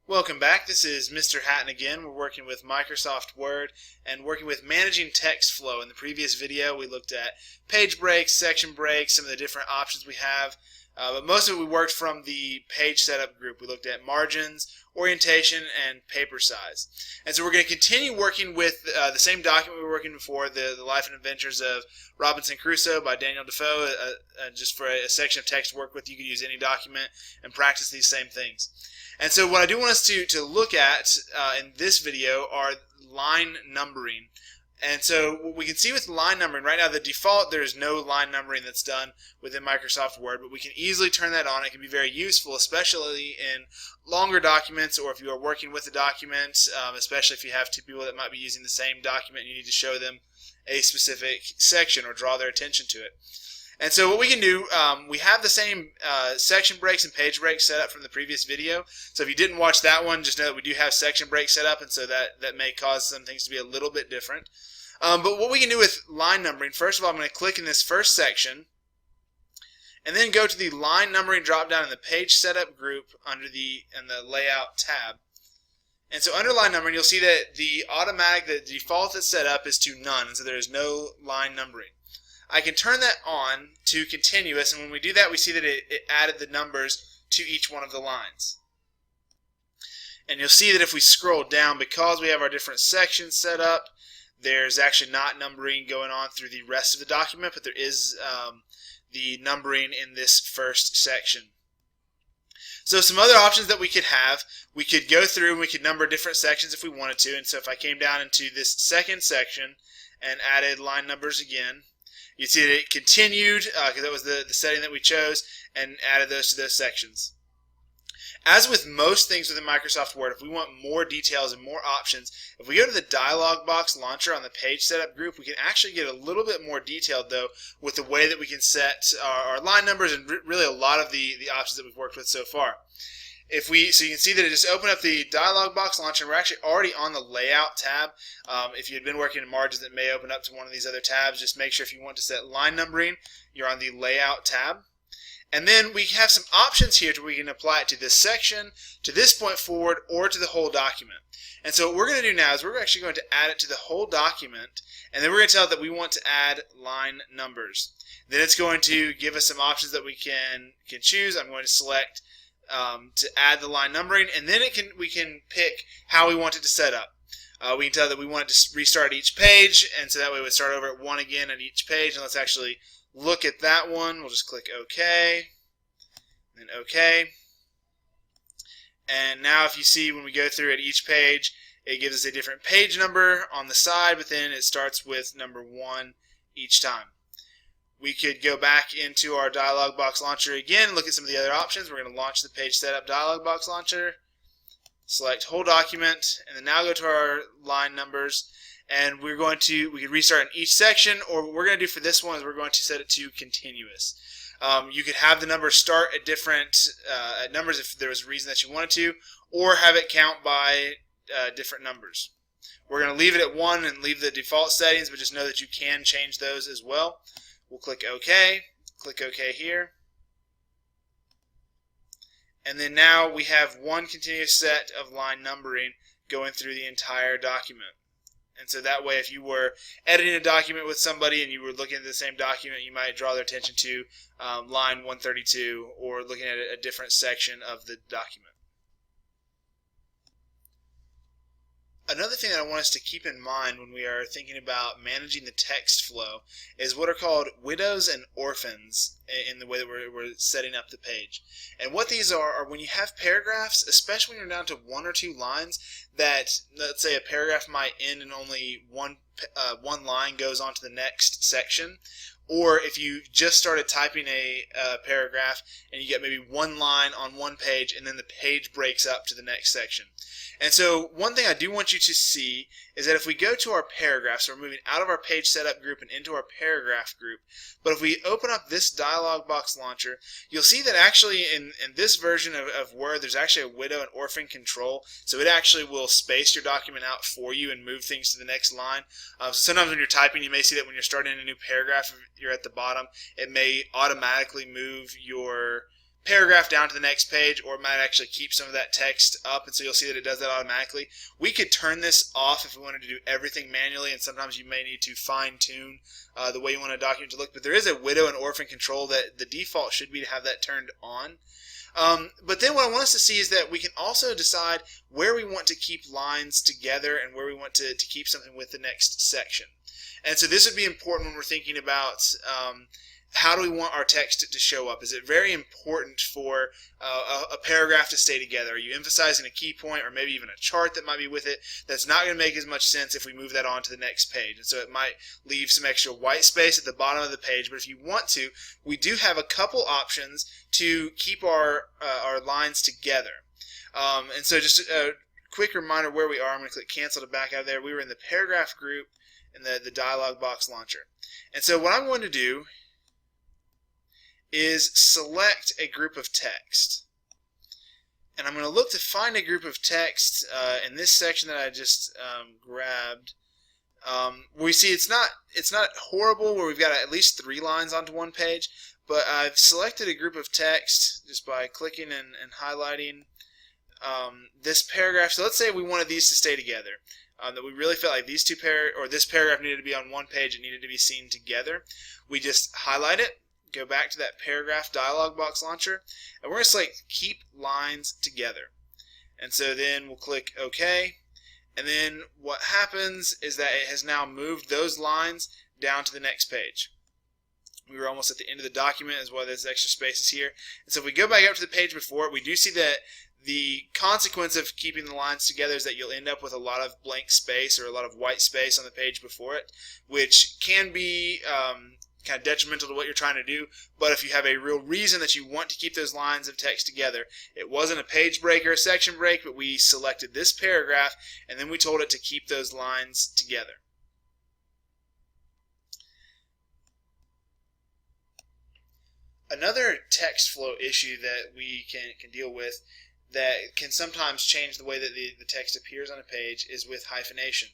Welcome back. This is Mr. Hatton again. We're working with Microsoft Word and working with managing text flow. In the previous video, we looked at page breaks, section breaks, some of the different options we have. But most of it we worked from the page setup group. We looked at margins, orientation, and paper size. And so we're going to continue working with the same document we were working before, the Life and Adventures of Robinson Crusoe by Daniel Defoe. Just for a section of text to work with, you could use any document and practice these same things. And so what I do want us to look at in this video are line numbering. And so what we can see with line numbering, right now the default, there is no line numbering that's done within Microsoft Word, but we can easily turn that on. It can be very useful, especially in longer documents or if you are working with a document, especially if you have two people that might be using the same document and you need to show them a specific section or draw their attention to it. And so what we can do, we have the same section breaks and page breaks set up from the previous video. So if you didn't watch that one, just know that we do have section breaks set up, and so that may cause some things to be a little bit different. But what we can do with line numbering, first of all, I'm going to click in this first section, and then go to the line numbering drop down in the page setup group in the layout tab. And so under line numbering, you'll see that the default that's set up is to none, and so there is no line numbering. I can turn that on to continuous, and when we do that, we see that it added the numbers to each one of the lines. And you'll see that if we scroll down, because we have our different sections set up, there's actually not numbering going on through the rest of the document, but there is the numbering in this first section. So some other options that we could have, we could go through and we could number different sections if we wanted to. And so if I came down into this second section and added line numbers again, you see that it continued, because that was the setting that we chose, and added those to those sections. As with most things within Microsoft Word, if we want more details and more options, if we go to the dialog box launcher on the page setup group, we can actually get a little bit more detailed, though, with the way that we can set our line numbers and really a lot of the options that we've worked with so far. So you can see that it just opened up the dialog box launcher, and we're actually already on the layout tab. If you had been working in margins, it may open up to one of these other tabs. Just make sure if you want to set line numbering, you're on the layout tab. And then we have some options here to where we can apply it to this section, to this point forward, or to the whole document. And so what we're going to do now is we're actually going to add it to the whole document, and then we're going to tell it that we want to add line numbers. Then it's going to give us some options that we can choose. I'm going to select to add the line numbering, and then we can pick how we want it to set up. We can tell that we want it to restart each page, and so that way we would start over at 1 again at each page. And let's actually look at that one. We'll just click OK, then OK. And now if you see when we go through at each page, it gives us a different page number on the side, but then it starts with number 1 each time. We could go back into our dialog box launcher again and look at some of the other options. We're going to launch the page setup dialog box launcher, select whole document, and then now go to our line numbers. And we could restart in each section, or what we're going to do for this one is we're going to set it to continuous. You could have the numbers start at different numbers if there was a reason that you wanted to, or have it count by different numbers. We're going to leave it at 1 and leave the default settings, but just know that you can change those as well. We'll click OK, click OK here. And then now we have one continuous set of line numbering going through the entire document. And so that way, if you were editing a document with somebody and you were looking at the same document, you might draw their attention to line 132 or looking at a different section of the document. Another thing that I want us to keep in mind when we are thinking about managing the text flow is what are called widows and orphans in the way that we're setting up the page. And what these are when you have paragraphs, especially when you're down to 1 or 2 lines, that let's say a paragraph might end and only one line goes on to the next section. Or if you just started typing a paragraph and you get maybe 1 line on 1 page and then the page breaks up to the next section. And so one thing I do want you to see is that if we go to our paragraphs, so we're moving out of our page setup group and into our paragraph group, but if we open up this dialog box launcher, you'll see that actually in this version of Word, there's actually a widow and orphan control. So it actually will space your document out for you and move things to the next line. So sometimes when you're typing, you may see that when you're starting a new paragraph, if you're at the bottom, it may automatically move your paragraph down to the next page, or it might actually keep some of that text up, and so you'll see that it does that automatically. We could turn this off if we wanted to do everything manually, and sometimes you may need to fine-tune the way you want a document to look, but there is a widow and orphan control that the default should be to have that turned on. But then what I want us to see is that we can also decide where we want to keep lines together and where we want to keep something with the next section. And so this would be important when we're thinking about how do we want our text to show up? Is it very important for a paragraph to stay together? Are you emphasizing a key point or maybe even a chart that might be with it? That's not going to make as much sense if we move that on to the next page. And so it might leave some extra white space at the bottom of the page. But if you want to, we do have a couple options to keep our lines together. And so just a quick reminder where we are. I'm going to click cancel to back out of there. We were in the paragraph group in the dialog box launcher. And so what I'm going to do is select a group of text. And I'm going to look to find a group of text in this section that I just grabbed. We see it's not horrible where we've got at least 3 lines onto one page, but I've selected a group of text just by clicking and highlighting this paragraph. So let's say we wanted these to stay together. That we really felt like these two this paragraph needed to be on one page and needed to be seen together. We just highlight it, go back to that paragraph dialog box launcher, and we're going to select keep lines together. And so then we'll click OK, and then what happens is that it has now moved those lines down to the next page. We were almost at the end of the document as well. There's extra spaces here. And so if we go back up to the page before, we do see that the consequence of keeping the lines together is that you'll end up with a lot of blank space or a lot of white space on the page before it, which can be kind of detrimental to what you're trying to do. But if you have a real reason that you want to keep those lines of text together, it wasn't a page break or a section break, but we selected this paragraph and then we told it to keep those lines together. Another text flow issue that we can deal with that can sometimes change the way that the text appears on a page is with hyphenation.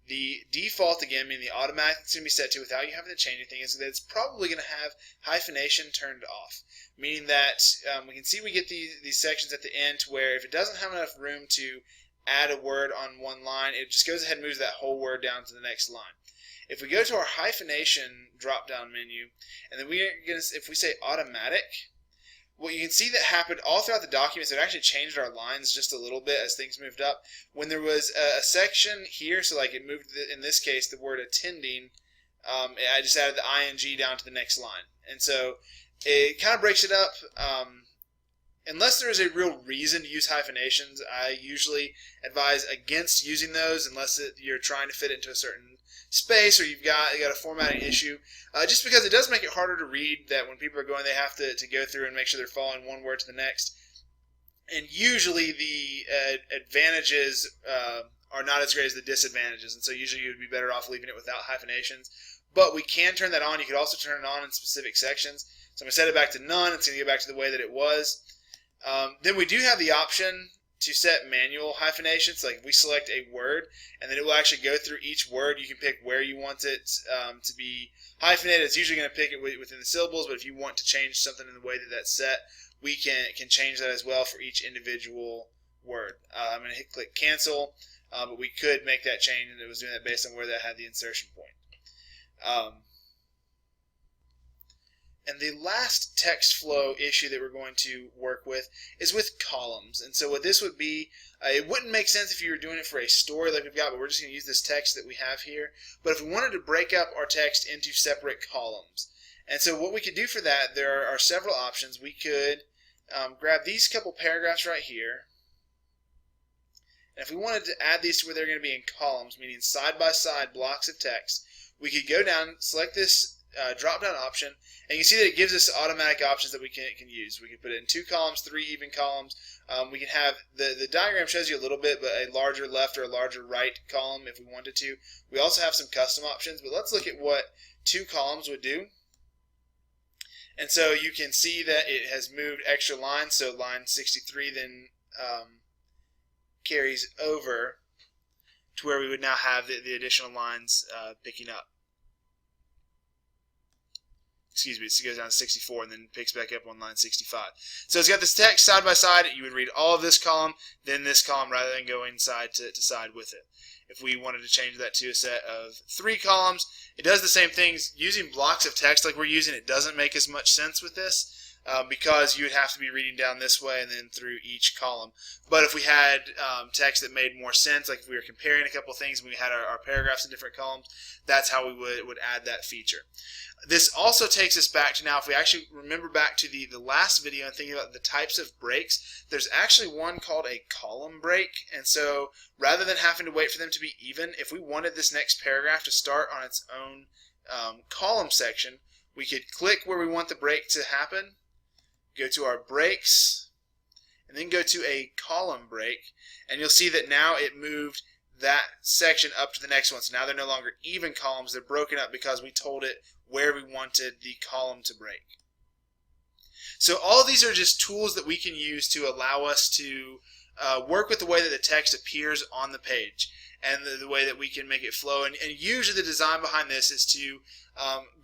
The default, again, meaning the automatic it's going to be set to without you having to change anything, is that it's probably going to have hyphenation turned off, meaning that we can see we get these sections at the end to where if it doesn't have enough room to add a word on one line, it just goes ahead and moves that whole word down to the next line. If we go to our hyphenation drop-down menu, and then if we say automatic, what you can see that happened all throughout the document is it actually changed our lines just a little bit as things moved up. When there was a section here, so like it moved, in this case, the word attending, I just added the ing down to the next line. And so it kind of breaks it up. Unless there is a real reason to use hyphenations, I usually advise against using those unless you're trying to fit it into a certain space or you got a formatting issue, just because it does make it harder to read. That when people are going, they have to go through and make sure they're following one word to the next. And usually the advantages are not as great as the disadvantages, and so usually you would be better off leaving it without hyphenations. But we can turn that on. You could also turn it on in specific sections. So I'm going to set it back to none. It's going to go back to the way that it was. Then we do have the option to set manual hyphenations. So like if we select a word, and then it will actually go through each word. You can pick where you want it to be hyphenated. It's usually going to pick it within the syllables, but if you want to change something in the way that that's set, we can change that as well for each individual word. I'm going to click cancel, but we could make that change, and it was doing that based on where that had the insertion point. And the last text flow issue that we're going to work with is with columns. And so what this would be, it wouldn't make sense if you were doing it for a story like we've got, but we're just going to use this text that we have here. But if we wanted to break up our text into separate columns, and so what we could do for that, there are several options. We could grab these couple paragraphs right here, and if we wanted to add these to where they're going to be in columns, meaning side-by-side blocks of text, we could go down, select this drop-down option, and you can see that it gives us automatic options that we can use. We can put it in 2 columns, 3 even columns. We can have, the diagram shows you a little bit, but a larger left or a larger right column if we wanted to. We also have some custom options, but let's look at what 2 columns would do. And so you can see that it has moved extra lines, so line 63 then carries over to where we would now have the additional lines picking up. excuse me, it goes down to 64 and then picks back up on line 65. So it's got this text side by side. You would read all of this column, then this column, rather than going side to side with it. If we wanted to change that to a set of 3 columns, it does the same things. Using blocks of text like we're using, it doesn't make as much sense with this. Because you would have to be reading down this way and then through each column. But if we had text that made more sense, like if we were comparing a couple things and we had our paragraphs in different columns, that's how we would add that feature. This also takes us back to now, if we actually remember back to the last video and thinking about the types of breaks, there's actually one called a column break. And so rather than having to wait for them to be even, if we wanted this next paragraph to start on its own column section, we could click where we want the break to happen, go to our breaks, and then go to a column break, and you'll see that now it moved that section up to the next one. So now they're no longer even columns, they're broken up because we told it where we wanted the column to break. So all of these are just tools that we can use to allow us to work with the way that the text appears on the page and the way that we can make it flow. And usually the design behind this is to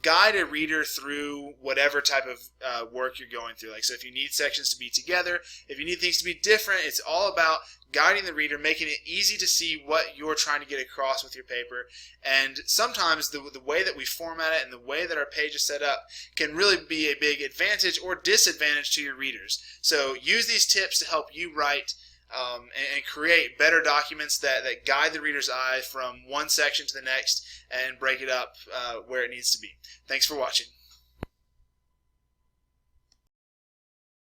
guide a reader through whatever type of work you're going through. Like, so if you need sections to be together, if you need things to be different, it's all about guiding the reader, making it easy to see what you're trying to get across with your paper. And sometimes the way that we format it and the way that our page is set up can really be a big advantage or disadvantage to your readers. So use these tips to help you write and create better documents that guide the reader's eye from one section to the next and break it up where it needs to be. Thanks for watching.